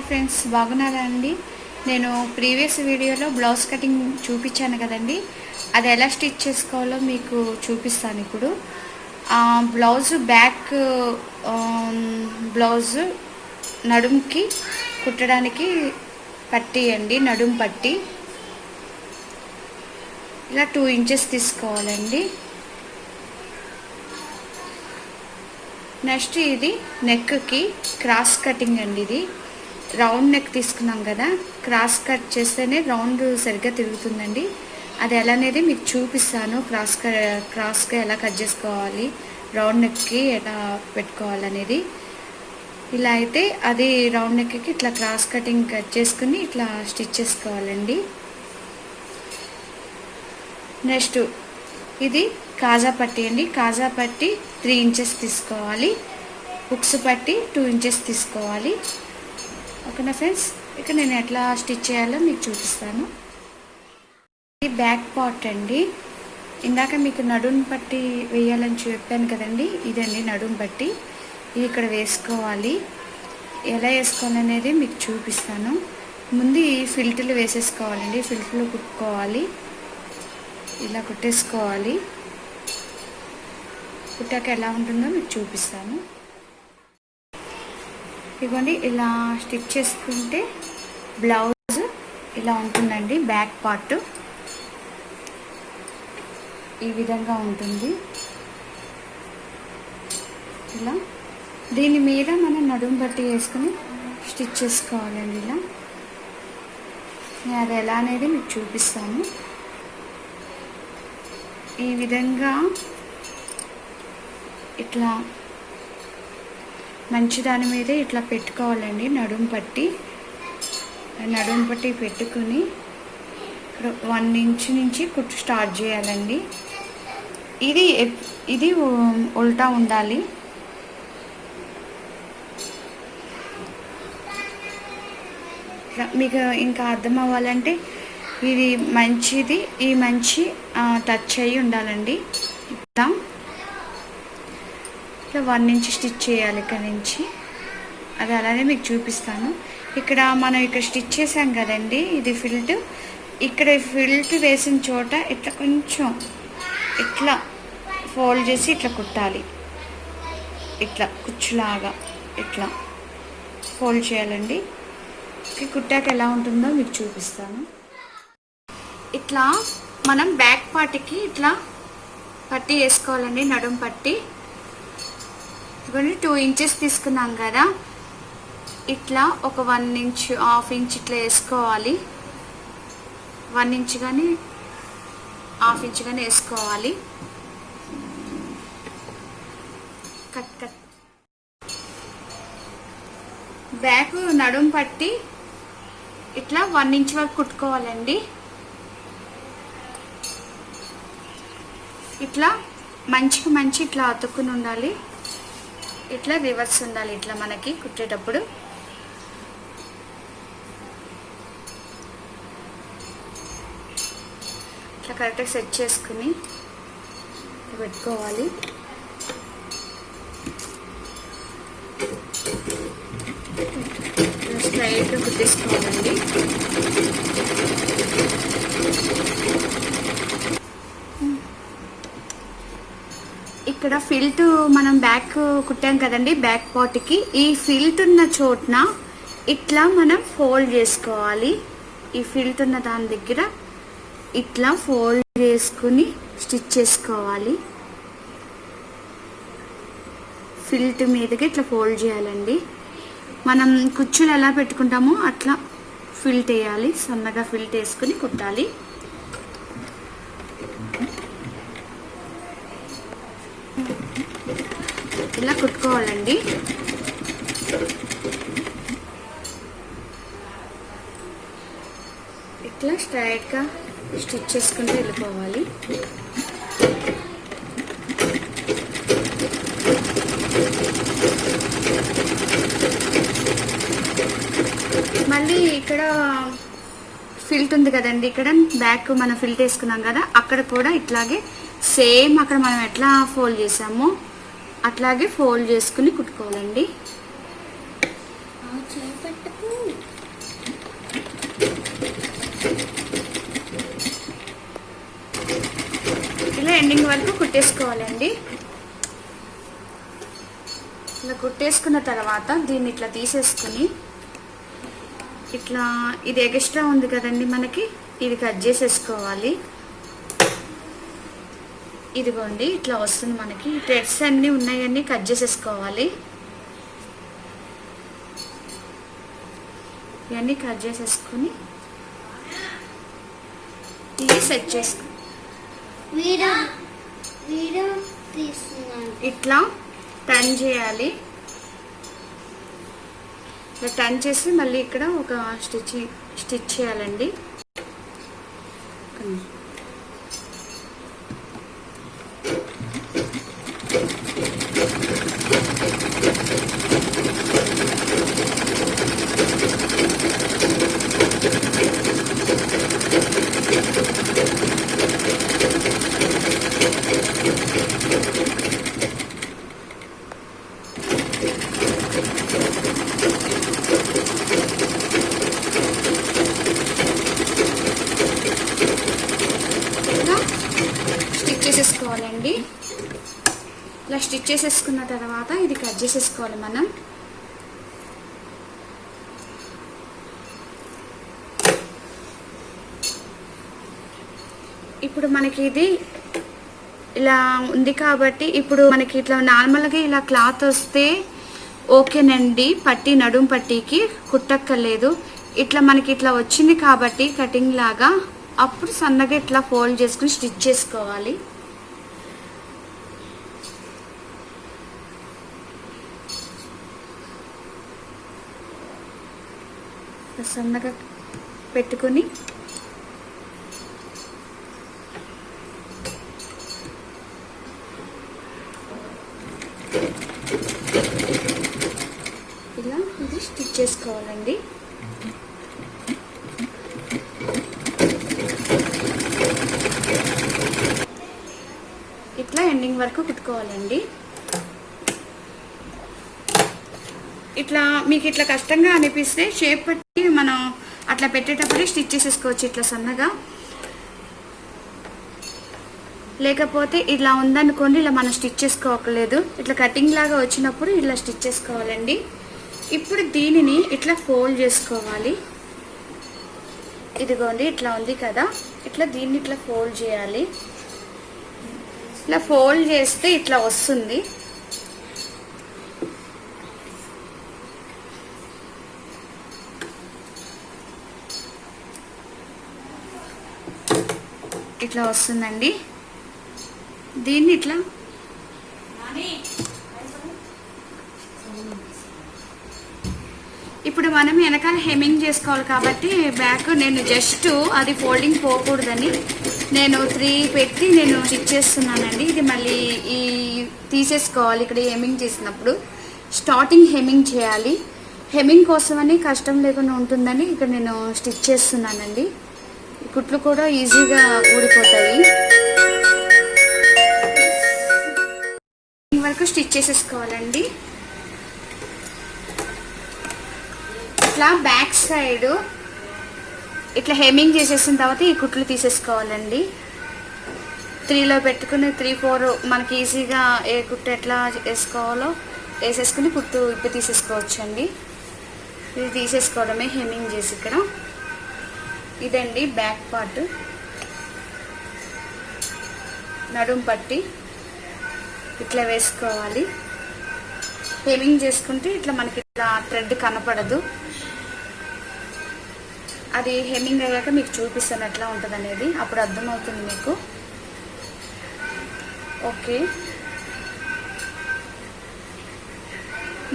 Friends, బాగున్నారా అండి? నేను ప్రీవియస్ వీడియోలో బ్లౌజ్ కటింగ్ చూపించాను కదండి. అది ఎలా స్టిచ్ చేసుకోవాలో మీకు చూపిస్తాను ఇప్పుడు. బ్లౌజ్ బ్యాక్ బ్లౌజ్ నడుముకి కుట్టడానికి పట్టి అండి, నడుము పట్టి ఇలా 2 ఇంచెస్ తీసుకోవాలండి. నెక్స్ట్ ఇది నెక్కి క్రాస్ కటింగ్ అండి. ఇది రౌండ్ నెక్ తీసుకున్నాం కదా, క్రాస్ కట్ చేస్తేనే రౌండ్ సరిగ్గా తిరుగుతుందండి. అది ఎలా అనేది మీకు చూపిస్తాను. క్రాస్గా ఎలా కట్ చేసుకోవాలి, రౌండ్ నెక్కి ఎలా పెట్టుకోవాలనేది. ఇలా అయితే అది రౌండ్ నెక్కి ఇట్లా క్రాస్ కటింగ్ కట్ చేసుకుని ఇట్లా స్టిచ్ చేసుకోవాలండి. నెక్స్ట్ ఇది కాజా పట్టి అండి. కాజా పట్టి 3 ఇంచెస్ తీసుకోవాలి. హుక్స్ పట్టి 2 ఇంచెస్ తీసుకోవాలి. ఓకేనా ఫ్రెండ్స్? ఇక నేను ఎట్లా స్టిచ్ చేయాలో మీకు చూపిస్తాను. ఇది బ్యాక్ పార్ట్ అండి. ఇందాక మీకు నడుము పట్టి వేయాలని చెప్పాను కదండి, ఇదండి నడుము పట్టి. ఇది ఇక్కడ వేసుకోవాలి. ఎలా వేసుకోవాలనేది మీకు చూపిస్తాను. ముందు ఈ ఫిల్టర్లు వేసేసుకోవాలండి. ఫిల్టర్లు కుట్టుకోవాలి. ఇలా కుట్టేసుకోవాలి. కుట్టాక ఎలా ఉంటుందో మీకు చూపిస్తాను. ఇదిగోండి, ఇలా స్టిచ్ చేసుకుంటే బ్లౌజ్ ఇలా ఉంటుందండి. బ్యాక్ పార్ట్ ఈ విధంగా ఉంటుంది. ఇలా దీని మీద మనం నడుము పట్టి వేసుకుని స్టిచ్ చేసుకోవాలండి. ఇలా నేను అది ఎలా అనేది మీకు చూపిస్తాను. ఈ విధంగా ఇట్లా మంచి దాని మీద ఇట్లా పెట్టుకోవాలండి. నడుము పట్టి పెట్టుకుని ఇక్కడ 1 ఇంచ్ నుంచి కుట్టు స్టార్ట్ చేయాలండి. ఇది ఉల్టా ఉండాలి. మీకు ఇంకా అర్థం అవ్వాలంటే ఇది మంచిది, ఈ మంచి టచ్ అయ్యి ఉండాలండి. ఇట్లా 1 ఇంచ్ స్టిచ్ చేయాలి ఇక్కడ నుంచి. అది అలానే మీకు చూపిస్తాను. ఇక్కడ మనం ఇక్కడ స్టిచ్ చేసాం కదండి, ఇది ఫిల్ట్. ఇక్కడ ఫిల్ట్ వేసిన చోట ఇట్లా కొంచెం ఇట్లా ఫోల్డ్ చేసి ఇట్లా కుట్టాలి. ఇట్లా కుచ్చులాగా ఇట్లా ఫోల్డ్ చేయాలండి. కుట్టాక ఎలా ఉంటుందో మీకు చూపిస్తాను. ఇట్లా మనం బ్యాక్ పార్ట్కి ఇట్లా పట్టి వేసుకోవాలండి. నడుము పట్టి ఇవన్నీ 2 ఇంచెస్ తీసుకున్నాం కదా, ఇట్లా ఒక 1 ఇంచ్ 1/2 ఇంచ్ ఇట్లా వేసుకోవాలి. 1 ఇంచ్ కానీ 1/2 ఇంచ్ కానీ వేసుకోవాలి. కట్ బ్యాక్ నడుము పట్టి ఇట్లా 1 ఇంచ్ వరకు కుట్టుకోవాలండి. ఇట్లా మంచి ఇట్లా అతుక్కుని ఉండాలి. ఇట్లా రివర్స్ ఉండాలి. ఇట్లా మనకి కుట్టేటప్పుడు ఇట్లా కరెక్ట్గా సెట్ చేసుకుని పెట్టుకోవాలి. స్ట్రైట్గా కుట్టేసుకోవాలండి. ఇక్కడ ఫిల్ట్ మనం బ్యాక్ కుట్టాం కదండి, బ్యాక్ పార్ట్కి ఈ ఫిల్ట్ ఉన్న చోటున ఇట్లా మనం ఫోల్డ్ చేసుకోవాలి. ఈ ఫిల్ట్ ఉన్న దాని దగ్గర ఇట్లా ఫోల్డ్ చేసుకుని స్టిచ్ చేసుకోవాలి. ఫిల్ట్ మీదకి ఇట్లా ఫోల్డ్ చేయాలండి. మనం కుచ్చులు ఎలా పెట్టుకుంటామో అట్లా ఫిల్ట్ వేయాలి. సన్నగా ఫిల్ట్ వేసుకుని కుట్టాలి. ఇలా కుట్టుకోవాలండి. ఇట్లా స్ట్రైట్గా స్టిచ్ చేసుకుంటూ వెళ్ళిపోవాలి. మళ్ళీ ఇక్కడ ఫిల్ట్ ఉంది కదండి, ఇక్కడ బ్యాక్ మనం ఫిల్ట్ వేసుకున్నాం కదా, అక్కడ కూడా ఇట్లాగే సేమ్ అక్కడ మనం ఎట్లా ఫోల్డ్ చేసామో అట్లాగే ఫోల్డ్ చేసుకుని కుట్టుకోవాలండి. ఎండింగ్ వరకు కుట్టేసుకోవాలండి. ఇలా కుట్టేసుకున్న తర్వాత దీన్ని ఇట్లా తీసేసుకుని ఇట్లా ఇది ఎక్స్ట్రా ఉంది కదండి మనకి, ఇది కట్ చేసేసుకోవాలి. ఇదిగోండి ఇట్లా వస్తుంది మనకి. థ్రెడ్స్ అన్నీ ఉన్నాయన్నీ కట్ చేసేసుకోవాలి. ఇవన్నీ కట్ చేసేసుకుని ఇది సెట్ చేసుకో. ఇట్లా టర్న్ చేయాలి. ఇట్లా టర్న్ చేసి మళ్ళీ ఇక్కడ ఒక స్టిచ్ చేయాలండి. చేసేసుకోవాలండి. ఇలా స్టిచ్ చేసేసుకున్న తర్వాత ఇది కట్ చేసేసుకోవాలి మనం. ఇప్పుడు మనకి ఇది ఇలా ఉంది కాబట్టి ఇప్పుడు మనకి ఇట్లా నార్మల్గా ఇలా క్లాత్ వస్తే ఓకేనండి, పట్టి నడుం పట్టీకి కుట్టక్కర్లేదు. ఇట్లా మనకి ఇట్లా వచ్చింది కాబట్టి కటింగ్ లాగా, అప్పుడు సన్నగా ఇట్లా ఫోల్డ్ చేసుకుని స్టిచ్ చేసుకోవాలి. సన్నగా పెట్టుకొని ఇలా ఇది స్టిచ్ చేసుకోవాలండి. ఇట్లా ఎండింగ్ వరకు కుట్టుకోవాలండి. ఇట్లా మీకు ఇట్లా కష్టంగా అనిపిస్తే షేప్ పట్టి మనం అట్లా పెట్టేటప్పుడే స్టిచ్ చేసేసుకోవచ్చు ఇట్లా సన్నగా. లేకపోతే ఇలా ఉందనుకోండి, ఇలా మనం స్టిచ్ చేసుకోవట్లేదు, ఇట్లా కటింగ్ లాగా వచ్చినప్పుడు ఇలా స్టిచ్ చేసుకోవాలండి. ఇప్పుడు దీనిని ఇట్లా ఫోల్డ్ చేసుకోవాలి. ఇదిగోండి ఇట్లా ఉంది కదా, ఇట్లా దీన్ని ఇట్లా ఫోల్డ్ చేయాలి. ఇలా ఫోల్డ్ చేస్తే ఇట్లా వస్తుంది. ఇట్లా వస్తుందండి. దీన్ని ఇట్లా ఇప్పుడు మనం వెనకాల హెమ్మింగ్ చేసుకోవాలి కాబట్టి బ్యాక్ నేను జస్ట్ అది ఫోల్డింగ్ పోకూడదని నేను 3 పెట్టి నేను స్టిచ్ చేస్తున్నానండి. ఇది మళ్ళీ ఈ తీసేసుకోవాలి. ఇక్కడ హెమ్మింగ్ చేసినప్పుడు స్టార్టింగ్ హెమ్మింగ్ చేయాలి. హెమ్మింగ్ కోసమని కష్టం లేకుండా ఉంటుందని ఇక్కడ నేను స్టిచ్ చేస్తున్నానండి. కుట్లు కూడా ఈజీగా ఊడిపోతాయి. వరకు స్టిచ్ చేసేసుకోవాలండి. ఇట్లా బ్యాక్ సైడ్ ఇట్లా హెమ్మింగ్ చేసేసిన తర్వాత ఈ కుట్లు తీసేసుకోవాలండి. 3లో పెట్టుకుని 3, 4 మనకి ఈజీగా ఏ కుట్టు ఎట్లా వేసుకోవాలో వేసేసుకుని కుట్టు ఇప్పి తీసేసుకోవచ్చు అండి. ఇది తీసేసుకోవడమే హెమ్మింగ్ చేసి. ఇక్కడ ఇదండి బ్యాక్ పార్ట్, నడుం పట్టి ఇట్లా వేసుకోవాలి. హెమ్మింగ్ చేసుకుంటే ఇట్లా మనకి ఇట్లా థ్రెడ్ కనపడదు. అది హెమ్మింగ్ అయ్యాక మీకు చూపిస్తాను ఎట్లా ఉంటుంది అనేది, అప్పుడు అర్థమవుతుంది మీకు. ఓకే,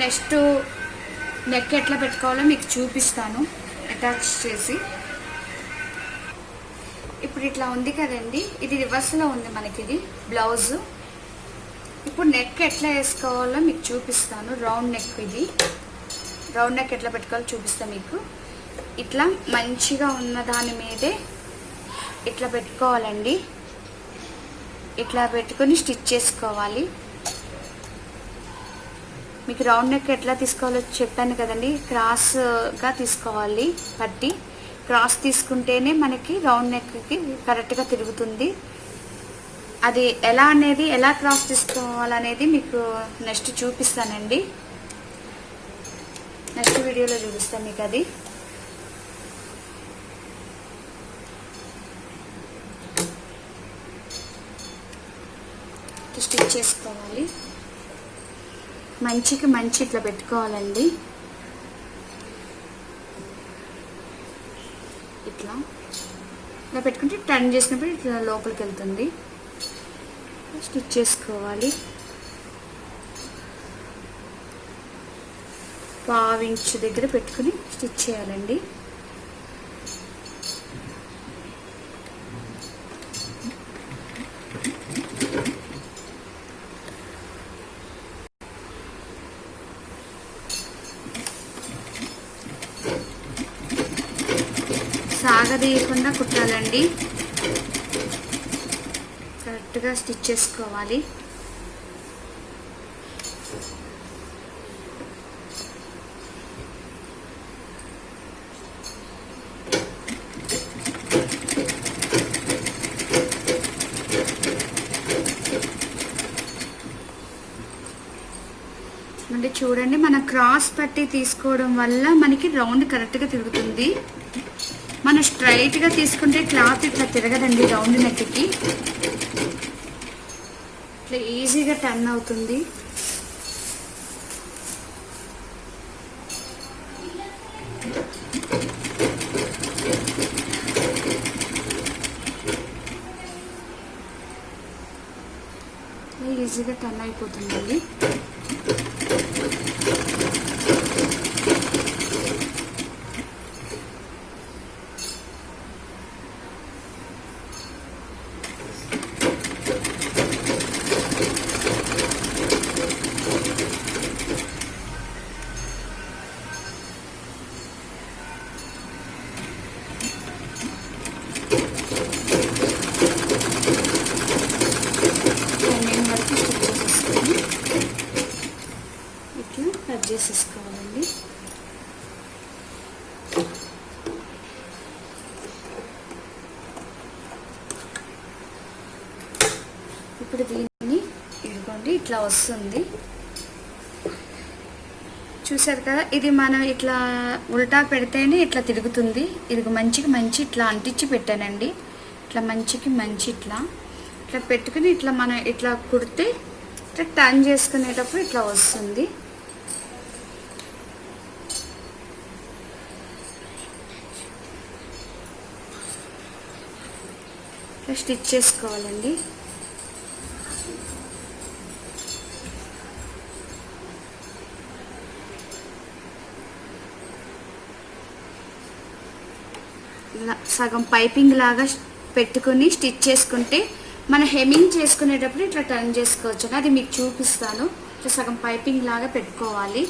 నెక్స్ట్ నెక్ ఎట్లా పెట్టుకోవాలో మీకు చూపిస్తాను అటాచ్ చేసి. ఇప్పుడు ఇట్లా ఉంది కదండి, ఇది రివర్స్లో ఉంది మనకి, ఇది బ్లౌజ్. ఇప్పుడు నెక్ ఎట్లా వేసుకోవాలో మీకు చూపిస్తాను. రౌండ్ నెక్, ఇది రౌండ్ నెక్ ఎట్లా పెట్టుకోవాలో చూపిస్తాను మీకు. ఇట్లా మంచిగా ఉన్న దాని మీదే ఇట్లా పెట్టుకోవాలండి. ఇట్లా పెట్టుకొని స్టిచ్ చేసుకోవాలి. మీకు రౌండ్ నెక్ ఎట్లా తీసుకోవాలో చెప్పాను కదండి, క్రాస్గా తీసుకోవాలి. పట్టి క్రాస్ తీసుకుంటేనే మనకి రౌండ్ నెక్కి కరెక్ట్గా తిరుగుతుంది. అది ఎలా క్రాస్ తీసుకోవాలనేది మీకు నెక్స్ట్ చూపిస్తానండి. నెక్స్ట్ వీడియోలో చూపిస్తాను మీకు అది. స్టిచ్ చేసుకోవాలి. మంచి ఇట్లా పెట్టుకోవాలండి. ఇట్లా పెట్టుకుంటే టర్న్ చేసినప్పుడు ఇట్లా లోపలికి వెళ్తుంది. స్టిచ్ చేసుకోవాలి. 1/2 ఇంచ్ దగ్గర పెట్టుకుని స్టిచ్ చేయాలండి. సాగదీయకుండా కుట్టాలండి. కరెక్ట్గా స్టిచ్ చేసుకోవాలి. అంటే చూడండి, మన క్రాస్ పట్టి తీసుకోవడం వల్ల మనకి రౌండ్ కరెక్ట్గా తిరుగుతుంది. మనం స్ట్రైట్గా తీసుకుంటే క్లాత్ ఇట్లా తిరగదండి. రౌండ్ నెక్కి ఇట్లా ఈజీగా టర్న్ అవుతుంది. ఈజీగా టర్న్ అయిపోతుందండి. కట్ చేసేసుకోవాలండి. ఇప్పుడు దీన్ని ఇదిగోండి ఇట్లా వస్తుంది. చూసారు కదా, ఇది మనం ఇట్లా ఉల్టా పెడితేనే ఇట్లా తిరుగుతుంది. ఇది మంచి ఇట్లా అంటించి పెట్టానండి. ఇట్లా మంచి ఇట్లా పెట్టుకుని ఇట్లా మనం ఇట్లా కుడితే ఇట్లా టర్న్ చేసుకునేటప్పుడు ఇట్లా వస్తుంది. స్టిచ్ చేసుకోవాలండి. సగం పైపింగ్ లాగా పెట్టుకుని స్టిచ్ చేసుకుంటే మన హెమ్మింగ్ చేసుకునేటప్పుడు ఇట్లా టర్న్ చేసుకోవచ్చు. అది మీకు చూపిస్తాను. ఇట్లా సగం పైపింగ్ లాగా పెట్టుకోవాలి.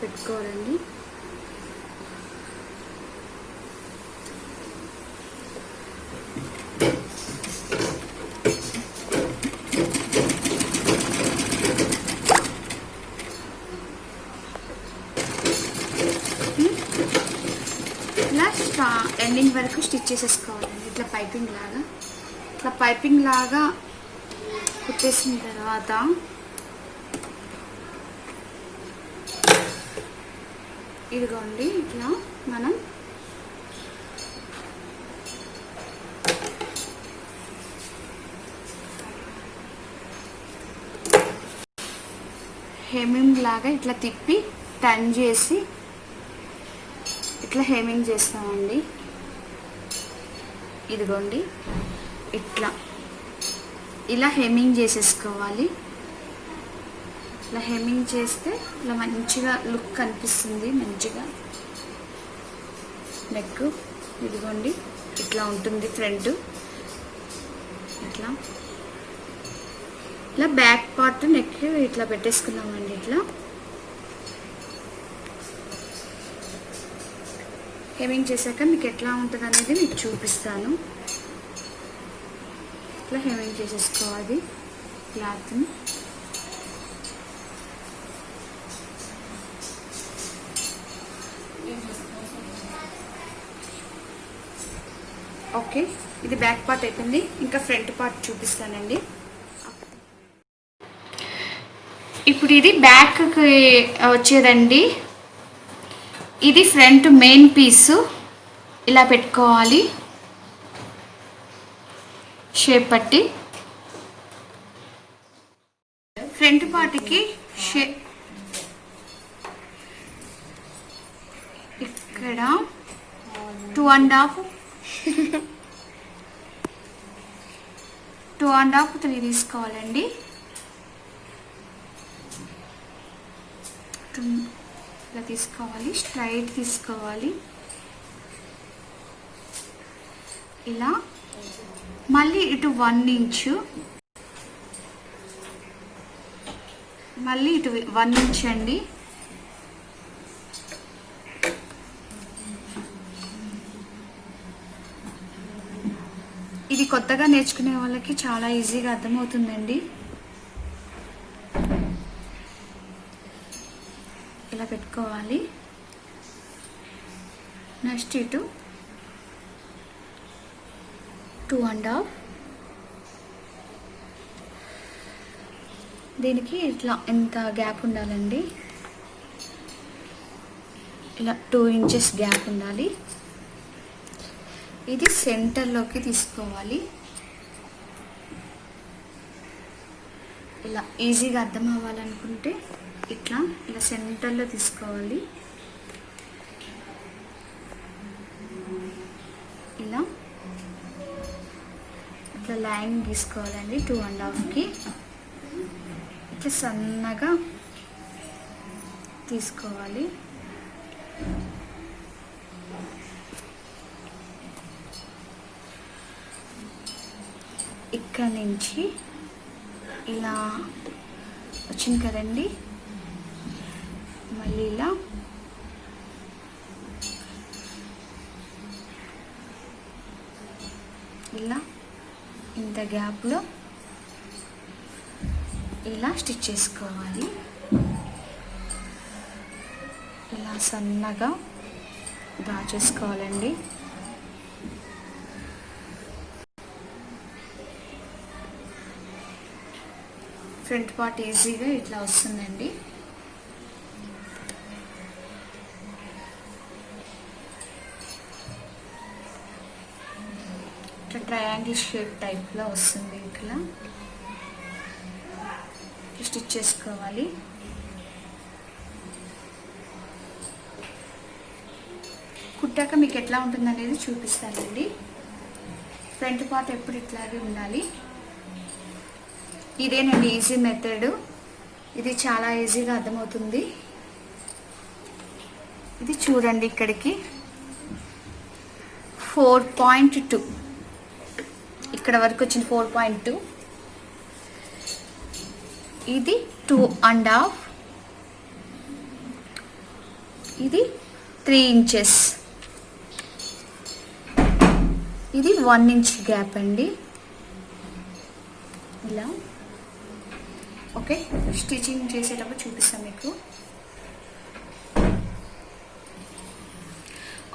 పెట్టుకోవాలండి. ఇలా ఎండింగ్ వరకు స్టిచ్ చేసేసుకోవాలండి. ఇట్లా పైపింగ్ లాగా కుట్టేసిన తర్వాత ఇదిగోండి ఇట్లా మనం హెమ్మింగ్ లాగా ఇట్లా తిప్పి టర్న్ చేసి ఇట్లా హెమ్మింగ్ చేస్తామండి. ఇదిగోండి ఇలా హెమ్మింగ్ చేసేసుకోవాలి. ఇలా హెమ్మింగ్ చేస్తే ఇలా మంచిగా లుక్ కనిపిస్తుంది. మంచిగా నెక్ ఇదిగోండి ఇట్లా ఉంటుంది. ఫ్రంట్ ఇలా బ్యాక్ పార్ట్ నెక్ ఇట్లా పెట్టేసుకున్నామండి. ఇట్లా హెమ్మింగ్ చేశాక మీకు ఎట్లా ఉంటుంది అనేది మీకు చూపిస్తాను. ఇట్లా హెమ్మింగ్ చేసేసుకోవాలి క్లాత్ని. ఓకే, ఇది బ్యాక్ పార్ట్ అయిపోయింది. ఇంకా ఫ్రంట్ పార్ట్ చూపిస్తానండి. ఇప్పుడు ఇది బ్యాక్కి వచ్చేదండి. ఇది ఫ్రంట్ మెయిన్ పీసు ఇలా పెట్టుకోవాలి, షేప్ పట్టి. ఫ్రంట్ పార్ట్కి ఇక్కడ 2.5 3 తీసుకోవాలండి. ఇలా తీసుకోవాలి, స్ట్రైట్ తీసుకోవాలి. ఇలా మళ్ళీ ఇటు 1 ఇంచు, మళ్ళీ ఇటు 1 ఇంచ్ అండి. ఇది కొత్తగా నేర్చుకునే వాళ్ళకి చాలా ఈజీగా అర్థమవుతుందండి. ఇలా పెట్టుకోవాలి. నెక్స్ట్ ఇటు 2.5, దీనికి ఇట్లా ఎంత గ్యాప్ ఉండాలండి, ఇలా 2 ఇంచెస్ గ్యాప్ ఉండాలి. ఇది సెంటర్లోకి తీసుకోవాలి. ఇలా ఈజీగా అర్థం అవ్వాలనుకుంటే ఇలా సెంటర్లో తీసుకోవాలి. ఇలా ఇట్లా లైన్ తీసుకోవాలండి 2.5కి. ఇట్లా సన్నగా తీసుకోవాలి. ఇక్కడ నుంచి ఇలా వచ్చింది కదండి, మళ్ళీ ఇలా ఇంత గ్యాప్లో ఇలా స్టిచ్ చేసుకోవాలి. ఇలా సన్నగా డ్రా చేసుకోవాలండి. ఫ్రంట్ పార్ట్ ఈజీగా ఇట్లా వస్తుందండి. ఇట్లా ట్రయాంగిల్ షేప్ టైప్లో వస్తుంది. ఇట్లా స్టిచ్ చేసుకోవాలి. కుట్టాక మీకు ఎట్లా ఉంటుందనేది చూపిస్తానండి. ఫ్రంట్ పార్ట్ ఎప్పుడు ఇట్లాగే ఉండాలి. ఇదేనండి ఈజీ మెథడ్. ఇది చాలా ఈజీగా అర్థమవుతుంది. ఇది చూడండి, ఇక్కడికి 4.2, ఇక్కడ వరకు వచ్చింది 4.2. ఇది 2.5, ఇది 3 ఇంచెస్, ఇది 1 ఇంచ్ గ్యాప్ అండి. ఇలా ఓకే, స్టిచ్చింగ్ చేసేటప్పుడు చూపిస్తాను మీకు.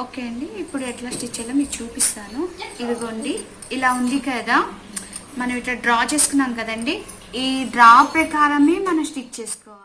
ఓకే అండి, ఇప్పుడు ఎట్లా స్టిచ్ చేయాలో మీకు చూపిస్తాను. ఇదిగోండి, ఇలా ఉంది కదా, మనం ఇట్లా డ్రా చేసుకున్నాం కదండి, ఈ డ్రా ప్రకారమే మనం స్టిచ్ చేసుకోవాలి.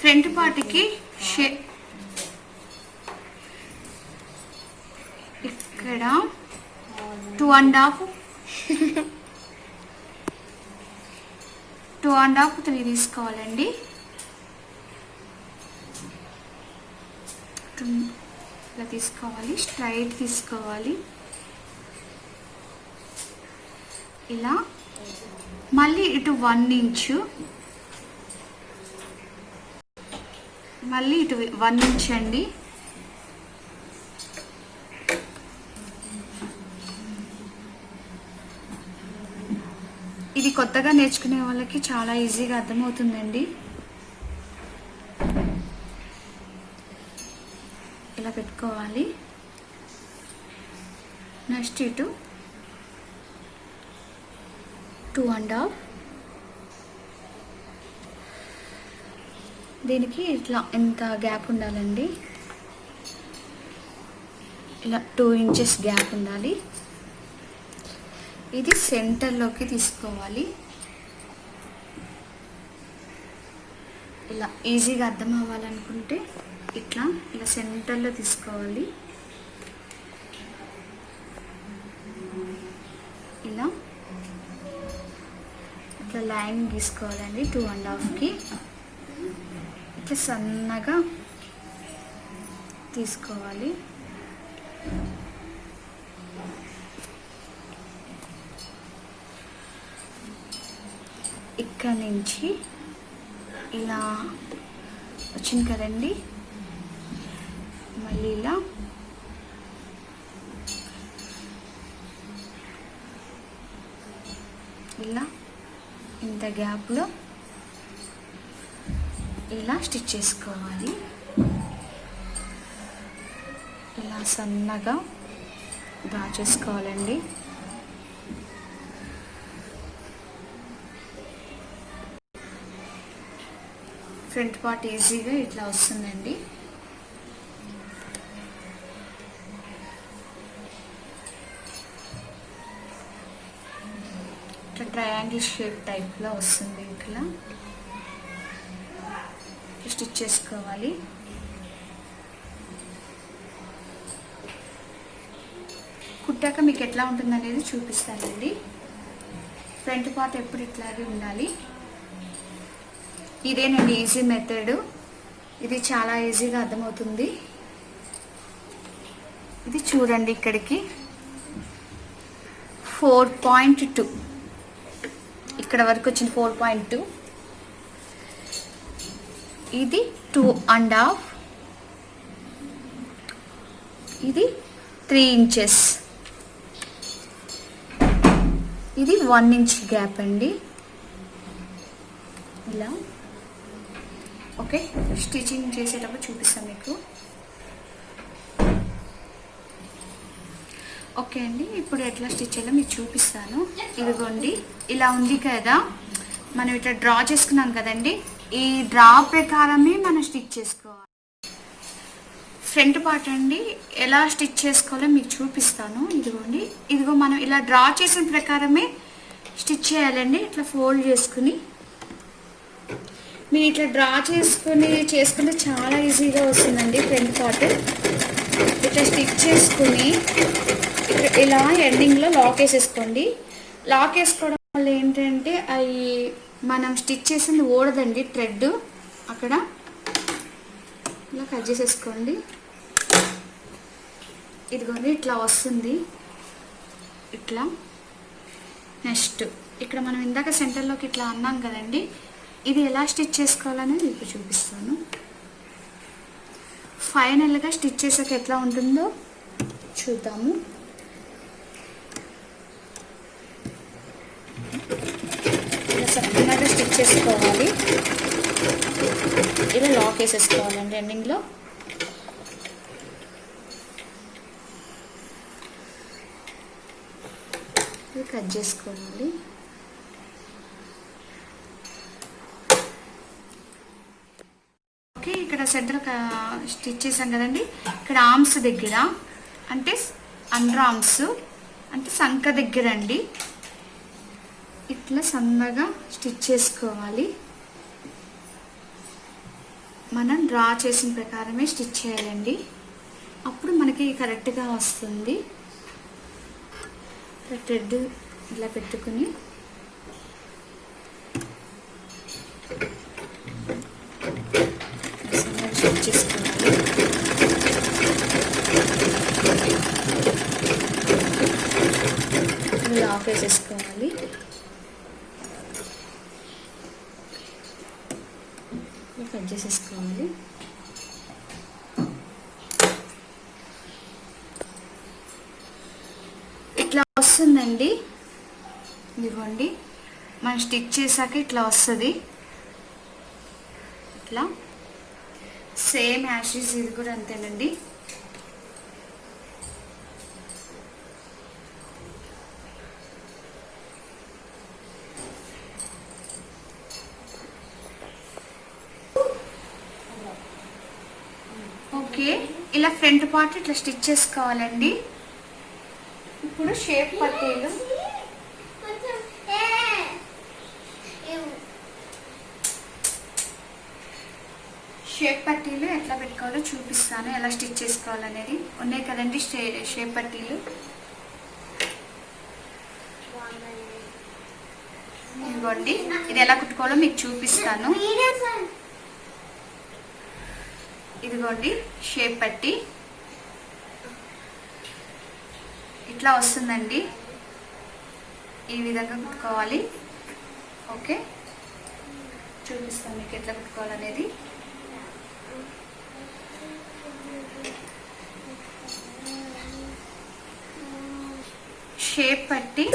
ఫ్రంట్ పార్ట్కి ఇక్కడ 2.5 3 తీసుకోవాలండి. ఇలా తీసుకోవాలి, స్ట్రైట్ తీసుకోవాలి. ఇలా మళ్ళీ ఇటు 1 ఇంచు, మళ్ళీ ఇటు 1 ఇంచ్ అండి. ఇది కొత్తగా నేర్చుకునే వాళ్ళకి చాలా ఈజీగా అర్థమవుతుందండి. ఇలా పెట్టుకోవాలి. నెక్స్ట్ ఇటు 2.5, దీనికి ఇట్లా ఎంత గ్యాప్ ఉండాలండి, ఇలా 2 ఇంచెస్ గ్యాప్ ఉండాలి. ఇది సెంటర్లోకి తీసుకోవాలి. ఇలా ఈజీగా అర్థం అవ్వాలనుకుంటే ఇలా సెంటర్లో తీసుకోవాలి. ఇలా ఇట్లా లైన్ గీసుకోవాలండి. 2.5కి ఇట్లా సన్నగా తీసుకోవాలి. ఇక్కడ నుంచి ఇలా వచ్చింది కదండి, మళ్ళీ ఇలా ఇంత గ్యాప్లో ఇలా స్టిచ్ చేసుకోవాలి. ఇలా సన్నగా డ్రా చేసుకోవాలండి. ఫ్రంట్ పార్ట్ ఈజీగా ఇట్లా వస్తుందండి. ఇట్లా ట్రయాంగిల్ షేప్ టైప్లో వస్తుంది. ఇట్లా స్టిచ్ చేసుకోవాలి. కుట్టాక మీకు ఎట్లా ఉంటుంది అనేది చూపిస్తానండి. ఫ్రంట్ పార్ట్ ఎప్పుడు ఇట్లాగే ఉండాలి. ఇదేనండి ఈజీ మెథడ్. ఇది చాలా ఈజీగా అర్థమవుతుంది. ఇది చూడండి, ఇక్కడికి 4.2 ఇక్కడ వరకు వచ్చింది. 4.2, ఇది 2.5, ఇది 3 ఇంచెస్, ఇది 1 ఇంచ్ గ్యాప్ అండి. ఇలా ఓకే, స్టిచ్చింగ్ చేసేటప్పుడు చూపిస్తాను మీకు. ఓకే అండి, ఇప్పుడు ఎట్లా స్టిచ్ చేయాలో మీకు చూపిస్తాను. ఇదిగోండి, ఇలా ఉంది కదా, మనం ఇట్లా డ్రా చేసుకున్నాం కదండి. ఈ డ్రా ప్రకారమే మనం స్టిచ్ చేసుకోవాలి. ఫ్రంట్ పార్ట్ అండి ఎలా స్టిచ్ చేసుకోవాలో మీకు చూపిస్తాను. ఇదిగోండి, ఇదిగో మనం ఇలా డ్రా చేసిన ప్రకారమే స్టిచ్ చేయాలండి. ఇట్లా ఫోల్డ్ చేసుకుని మీరు ఇట్లా డ్రా చేసుకుంటే చాలా ఈజీగా వస్తుందండి. ఫ్రంట్ పార్ట్ ఇట్లా స్టిచ్ చేసుకుని ఇలా ఎండింగ్లో లాక్ వేసేసుకోండి. లాక్ వేసుకోవడం వల్ల ఏంటంటే అవి మనం స్టిచ్ చేసింది ఓడదండి, థ్రెడ్ అక్కడ. ఇలా కట్ చేసేసుకోండి. ఇదిగోండి ఇట్లా వస్తుంది. ఇట్లా నెక్స్ట్ ఇక్కడ మనం ఇందాక సెంటర్లోకి ఇట్లా అన్నాం కదండి, ఇది ఎలా స్టిచ్ చేసుకోవాలనేది మీకు చూపిస్తాను. ఫైనల్గా స్టిచ్ చేసాక ఎట్లా ఉంటుందో చూద్దాము. ఇలా సన్నగా స్టిచ్ చేసుకోవాలి. ఇలా లాక్ వేసేసుకోవాలండి ఎండింగ్లో. ఇది కట్ చేసుకోవాలి. ఓకే, ఇక్కడ సెంటర్ స్టిచ్ చేసాం కదండి. ఇక్కడ ఆర్మ్స్ దగ్గర అంటే అండర్ ఆర్మ్స్ అంటే సంక దగ్గర అండి ఇట్లా సన్నగా స్టిచ్ చేసుకోవాలి. మనం డ్రా చేసిన ప్రకారమే స్టిచ్ చేయాలండి. అప్పుడు మనకి కరెక్ట్గా వస్తుంది. థ్రెడ్ ఇలా పెట్టుకుని స్టిచ్ చేసుకోవాలి. లాక్ వేసేసుకోవాలి. కట్ చేసేసుకోవాలి. ఇట్లా వస్తుందండి. ఇదిగోండి, మనం స్టిచ్ చేశాక ఇట్లా వస్తుంది. ఇట్లా సేమ్ యాషెస్ ఇది కూడా అంతేనండి. ఓకే, ఇలా ఫ్రంట్ పార్ట్ ఇట్లా స్టిచ్ చేసుకోవాలండి. ఇప్పుడు షేప్ పట్టీలు ఎట్లా పెట్టుకోవాలో చూపిస్తాను. ఎలా స్టిచ్ చేసుకోవాలనేది ఉన్నాయి కదండి షేప్ పట్టీలు. ఇదిగోండి, ఇది ఎలా కుట్టుకోవాలో మీకు చూపిస్తాను. ఇదిగోండి షేప్ పట్టి ఇట్లా వస్తుందండి. ఈ విధంగా కుట్టుకోవాలి. ఓకే, చూపిస్తాను మీకు ఎట్లా కుట్టుకోవాలనేది. షేప్ పట్టి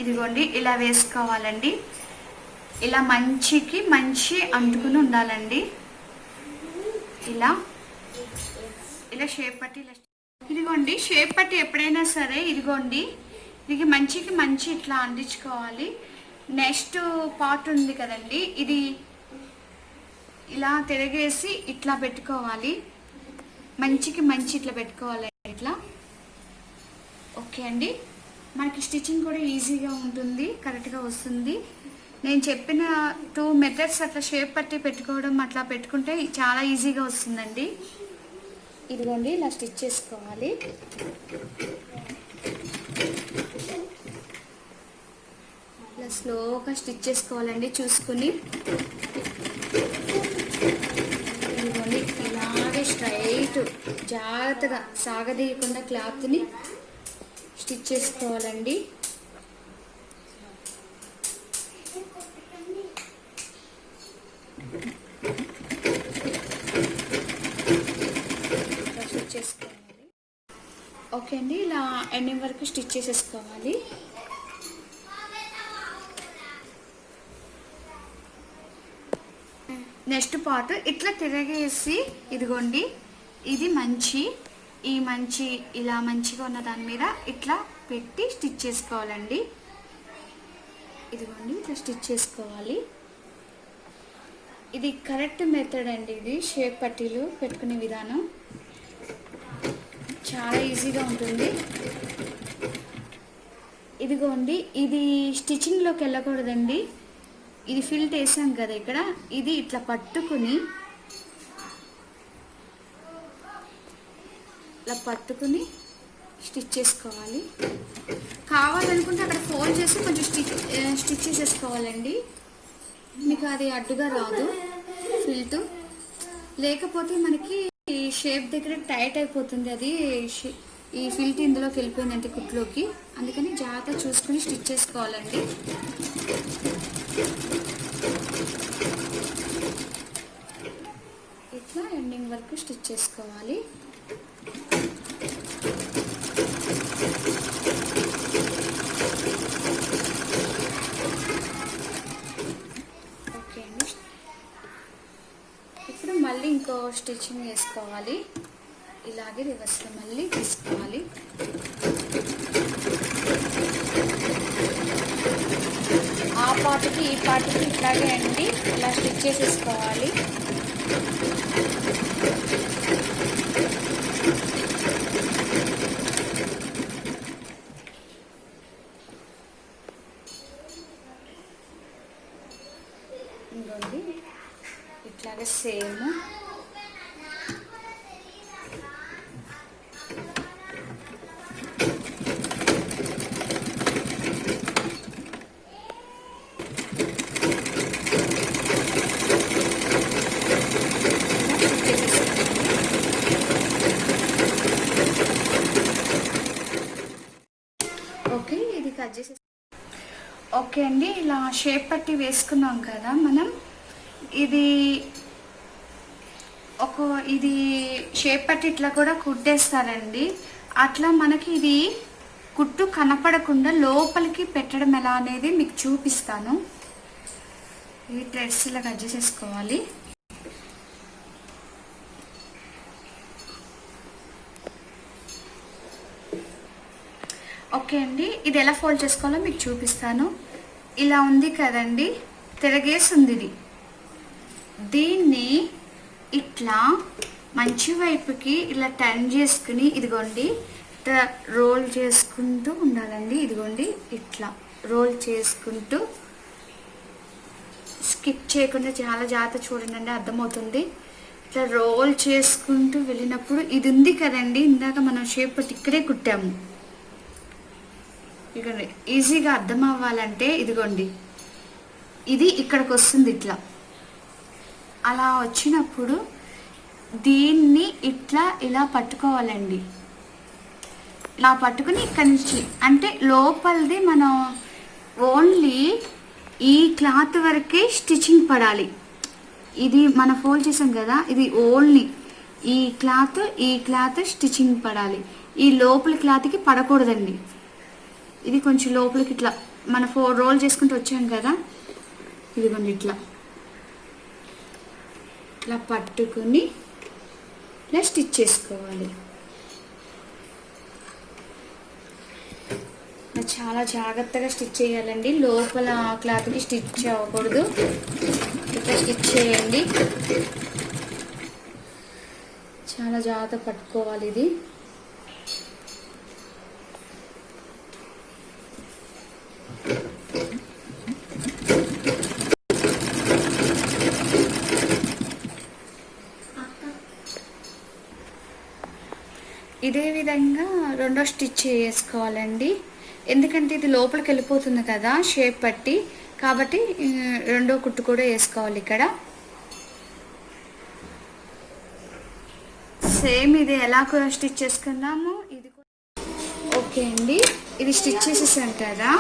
ఇదిగోండి ఇలా వేసుకోవాలండి. ఇలా మంచి అంటుకుని ఉండాలండి. ఇలా షేప్ పట్టి ఇదిగోండి, షేప్ పట్టి ఎప్పుడైనా సరే ఇదిగోండి ఇది మంచి ఇట్లా అందించుకోవాలి. నెక్స్ట్ పార్ట్ ఉంది కదండి, ఇది ఇలా తిరగేసి ఇట్లా పెట్టుకోవాలి. మంచి ఇట్లా పెట్టుకోవాలి ఇట్లా. ఓకే అండి, మనకి స్టిచ్చింగ్ కూడా ఈజీగా ఉంటుంది, కరెక్ట్గా వస్తుంది. నేను చెప్పిన 2 మెథడ్స్ అట్లా షేప్ పట్టి పెట్టుకోవడం అట్లా పెట్టుకుంటే చాలా ఈజీగా వస్తుందండి. ఇదిగోండి ఇలా స్టిచ్ చేసుకోవాలి. ఇలా స్లోగా స్టిచ్ చేసుకోవాలండి చూసుకుని. ఇదిగోండి ఇలాగే స్ట్రైట్ జాగ్రత్తగా సాగదీయకుండా క్లాత్ని స్టిచ్ చేసుకోవాలండి. ఓకే అండి, ఇలా ఎండింగ్ వరకు స్టిచ్ చేసేసుకోవాలి. నెక్స్ట్ పార్ట్ ఇట్లా తిరగేసి ఇదిగోండి ఇది ఇలా మంచిగా ఉన్న దాని మీద ఇట్లా పెట్టి స్టిచ్ చేసుకోవాలండి. ఇదిగోండి ఇట్లా స్టిచ్ చేసుకోవాలి. ఇది కరెక్ట్ మెథడ్ అండి. ఇది షేప్ పట్టీలు పెట్టుకునే విధానం చాలా ఈజీగా ఉంటుంది. ఇదిగోండి ఇది స్టిచ్చింగ్లోకి వెళ్ళకూడదండి. ఇది ఫిల్ట్ వేసాం కదా ఇక్కడ, ఇది ఇట్లా పట్టుకుని ఇలా స్టిచ్ చేసుకోవాలి. కావాలనుకుంటే అక్కడ ఫోల్డ్ చేసి కొంచెం స్టిచ్ చేసేసుకోవాలండి. మీకు అది అడ్డుగా రాదు ఫిల్ట్. లేకపోతే మనకి షేప్ దగ్గర టైట్ అయిపోతుంది. అది ఈ ఫిల్ట్ ఇందులోకి వెళ్ళిపోయిందంటే కుట్లోకి. అందుకని జాగ్రత్త చూసుకుని స్టిచ్ చేసుకోవాలండి. ఇట్లా ఎండింగ్ వరకు స్టిచ్ చేసుకోవాలి. ఓకే అండి, ఇప్పుడు మళ్ళీ ఇంకో స్టిచ్చింగ్ వేసుకోవాలి. ఇలాగే రివర్స్లో మళ్ళీ తీసుకోవాలి. ఆ పార్ట్కి ఈ పార్ట్కి ఇట్లాగే అండి ఇలా స్టిచ్ చేసేసుకోవాలి. ఇంకోండి ఇట్లాగే సేమ్ ఓకే. ఇది కట్ చేసేసి ఓకే అండి, ఇలా షేప్ పట్టి వేసుకున్నాం కదా మనం. ఇది ఇది షేప్ పట్టి ఇట్లా కూడా కుట్టేస్తారండి. అట్లా మనకి ఇది కుట్టు కనపడకుండా లోపలికి పెట్టడం ఎలా అనేది మీకు చూపిస్తాను. ఈ థ్రెడ్స్ ఇలా కట్ చేసేసుకోవాలి. ఓకే అండి, ఇది ఎలా ఫోల్డ్ చేసుకోవాలో మీకు చూపిస్తాను. ఇలా ఉంది కదండి, తిరగేసి ఉంది ఇది. దీన్ని ఇట్లా మంచి వైపుకి ఇలా టర్న్ చేసుకుని ఇదిగోండి ఇట్లా రోల్ చేసుకుంటూ ఉండాలండి. ఇదిగోండి ఇట్లా రోల్ చేసుకుంటూ, స్కిప్ చేయకుండా చాలా జాగ్రత్త చూడండి, అర్థమవుతుంది. ఇట్లా రోల్ చేసుకుంటూ వెళ్ళినప్పుడు ఇది ఉంది కదండి, ఇందాక మనం షేప్ పట్టి ఇక్కడే కుట్టాము. ఇదిగోండి, ఈజీగా అర్థం అవ్వాలంటే ఇదిగోండి ఇది ఇక్కడికి వస్తుంది. ఇట్లా అలా వచ్చినప్పుడు దీన్ని ఇట్లా ఇలా పట్టుకోవాలండి. ఇలా పట్టుకుని ఇక్కడి నుంచి అంటే లోపలిది మనం ఓన్లీ ఈ క్లాత్ వరకే స్టిచ్చింగ్ పడాలి. ఇది మనం ఫోల్డ్ చేసాం కదా, ఇది ఓన్లీ ఈ క్లాత్ స్టిచ్చింగ్ పడాలి. ఈ లోపలి క్లాత్కి పడకూడదండి. ఇది కొంచెం లోపలికి ఇట్లా మన రోల్ చేసుకుంటూ వచ్చాం కదా, ఇదిగోండి ఇట్లా ఇట్లా పట్టుకుని ఇలా స్టిచ్ చేసుకోవాలి. చాలా జాగ్రత్తగా స్టిచ్ చేయాలండి, లోపల క్లాత్కి స్టిచ్ అవ్వకూడదు. ఇట్లా స్టిచ్ చేయండి, చాలా జాగ్రత్త పట్టుకోవాలి. ఇది ఇదే విధంగా రెండో స్టిచ్ చేసుకోవాలండి. ఎందుకంటే ఇది లోపలికి వెళ్ళిపోతుంది కదా షేప్ పట్టి, కాబట్టి రెండో కుట్టు కూడా వేసుకోవాలి. ఇక్కడ సేమ్ ఇది ఎలా కూడా స్టిచ్ చేసుకున్నాము. ఇది ఓకే అండి, ఇది స్టిచ్ చేసేసాం కదా.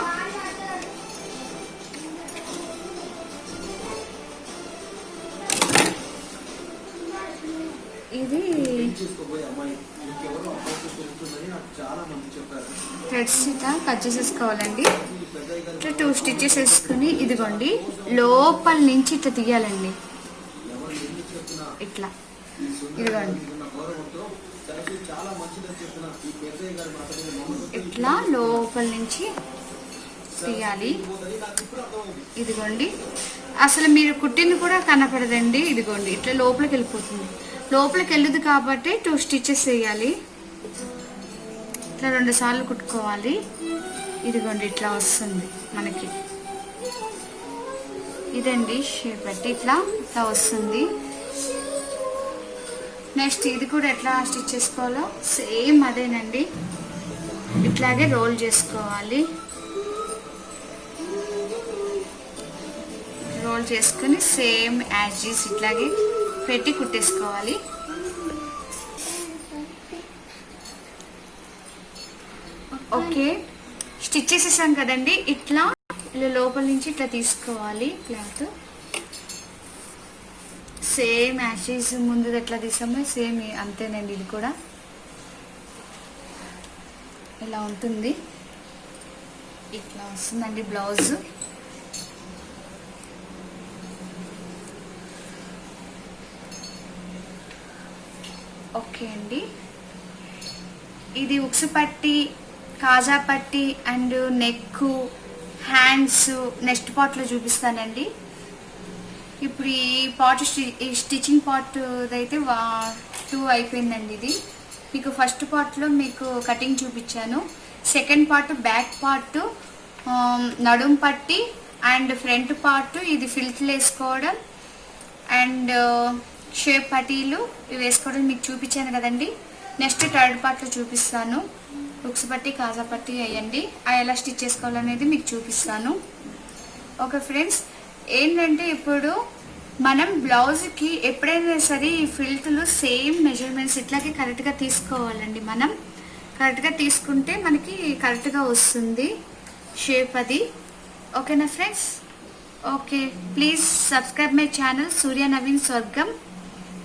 ఇది థ్రెడ్స్ ఇట్లా కట్ చేసేసుకోవాలండి. ఇట్లా 2 స్టిచెస్ వేసుకుని ఇదిగోండి లోపల నుంచి ఇట్లా తీయాలండి. ఇట్లా ఇదిగోండి ఇట్లా లోపల నుంచి తీయాలి. ఇదిగోండి అసలు మీరు కుట్టింది కూడా కనపడదండి. ఇదిగోండి ఇట్లా లోపలికి వెళ్ళిపోతుంది. లోపలికి వెళ్ళదు కాబట్టి 2 స్టిచెస్ వేయాలి. ఇట్లా 2 సార్లు కుట్టుకోవాలి. ఇదిగోండి ఇట్లా వస్తుంది మనకి. ఇదండి షేప్ పెట్టి ఇట్లా వస్తుంది. నెక్స్ట్ ఇది కూడా ఎట్లా స్టిచ్ చేసుకోవాలో సేమ్ అదేనండి, ఇట్లాగే రోల్ చేసుకోవాలి. రోల్ చేసుకుని సేమ్ యాజ్ ఈజ్ ఇట్లాగే పెట్టి కుట్టేసుకోవాలి. ఓకే, స్టిచ్ చేసేసాం కదండి. ఇట్లా లోపల నుంచి ఇట్లా తీసుకోవాలి క్లాత్. సేమ్ యాజ్ ఈజ్ ముందు ఎట్లా తీసామో సేమ్ అంతేనండి. ఇది కూడా ఇలా ఉంటుంది. ఇట్లా వస్తుందండి బ్లౌజ్. ఓకే అండి, ఇది ఉక్సు పట్టి, కాజా పట్టి అండ్ నెక్, హ్యాండ్స్ నెక్స్ట్ పార్ట్లో చూపిస్తానండి. ఇప్పుడు ఈ స్టిచ్చింగ్ పార్ట్ అయితే 2 అయిపోయిందండి. ఇది మీకు ఫస్ట్ పార్ట్లో మీకు కటింగ్ చూపించాను. సెకండ్ పార్ట్ బ్యాక్ పార్ట్, నడుం పట్టి అండ్ ఫ్రంట్ పార్ట్ ఇది ఫిల్ట్లు వేసుకోవడం అండ్ షేప్ పట్టీలు ఇవి వేసుకోవడం మీకు చూపించాను కదండి. నెక్స్ట్ థర్డ్ పార్ట్లో చూపిస్తాను. ఉక్స్ పట్టి కాజా పట్టి వేయండి, అవి ఎలా స్టిచ్ చేసుకోవాలనేది మీకు చూపిస్తాను. ఓకే ఫ్రెండ్స్, ఏంటంటే ఇప్పుడు మనం బ్లౌజ్కి ఎప్పుడైనా సరే ఈ ఫిల్ట్లు సేమ్ మెజర్మెంట్స్ ఇట్లాగే కరెక్ట్గా తీసుకోవాలండి. మనం కరెక్ట్గా తీసుకుంటే మనకి కరెక్ట్గా వస్తుంది షేప్ అది. ఓకేనా friends? Okay, please subscribe my channel Surya Naveen స్వర్గం.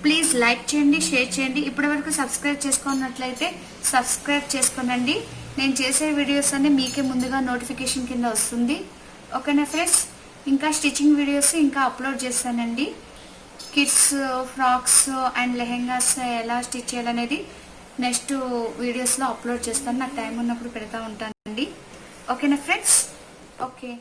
ప్లీజ్ లైక్ చేయండి, షేర్ చేయండి. ఇప్పటివరకు సబ్స్క్రైబ్ చేసుకున్నట్లయితే సబ్స్క్రైబ్ చేసుకోనండి. నేను చేసే వీడియోస్ అన్నీ మీకే ముందుగా నోటిఫికేషన్ కింద వస్తుంది. ఓకేనా ఫ్రెండ్స్? ఇంకా స్టిచ్చింగ్ వీడియోస్ ఇంకా అప్లోడ్ చేస్తానండి. కిడ్స్ ఫ్రాక్స్ అండ్ లెహెంగాస్ ఎలా స్టిచ్ చేయాలనేది నెక్స్ట్ వీడియోస్లో అప్లోడ్ చేస్తాను. నాకు టైం ఉన్నప్పుడు పెడతా ఉంటానండి. ఓకేనా ఫ్రెండ్స్? ఓకే.